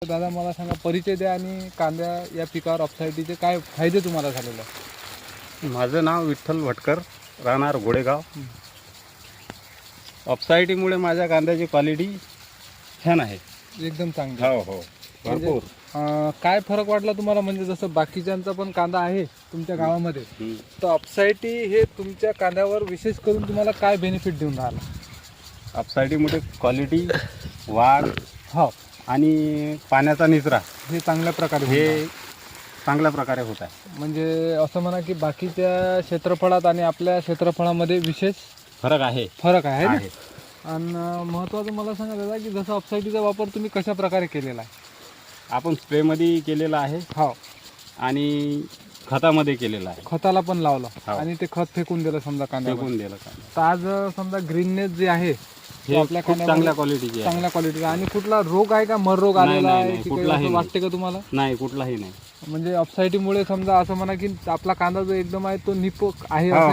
दादा मला सांगा, परिचय द्या आणि कांद्या या पिकावर अपसाईटीचे काय फायदे तुम्हाला झालेले आहेत? माझं नाव विठ्ठल भटकर, राहणार घोडेगाव. अपसाईटीमुळे माझ्या कांद्याची क्वालिटी छान आहे. एकदम चांगली. हो हो, भरपूर. काय फरक वाटला तुम्हाला? म्हणजे जसं बाकीच्यांचा पण कांदा आहे तुमच्या गावामध्ये, तर अपसाईटी हे तुमच्या कांद्यावर विशेष करून तुम्हाला काय बेनिफिट देऊन राहिला? अपसाईटीमुळे क्वालिटी, वाढ हो, आणि पाण्याचा निचरा हे चांगल्या प्रकारे हे चांगल्या प्रकारे होत आहे. म्हणजे असं म्हणा की बाकीच्या क्षेत्रफळात आणि आपल्या क्षेत्रफळामध्ये विशेष फरक आहे. फरक आहे ना? आहे. आणि महत्त्वाचं मला सांगा दादा की जसं अपसाईटीचा वापर तुम्ही कशा प्रकारे केलेला आहे? आपण स्प्रेमध्ये केलेला आहे हो, आणि खतामध्ये केलेला आहे. खताला पण लावलं हो. आणि ते खत फेकून दिलं समजा कांद्यावर. फेकून दिलं कांदा. तर आज समजा ग्रीननेस जे आहे हे तो आपल्या खूप कांद्यामध्ये चांगल्या क्वालिटीची आहे. चांगल्या क्वालिटीचा. आणि कुठला रोग आहे का, मर रोग नाही, आलेला नाही, आहे नाही, की काही कुठलाही असं नाही. वाटते का तुम्हाला? नाही, कुठलाही नाही. म्हणजे अपसाईटीमुळे समजा असं म्हणा की आपला कांदा जो एकदम आहे तो निपक आहे हो, असं हो.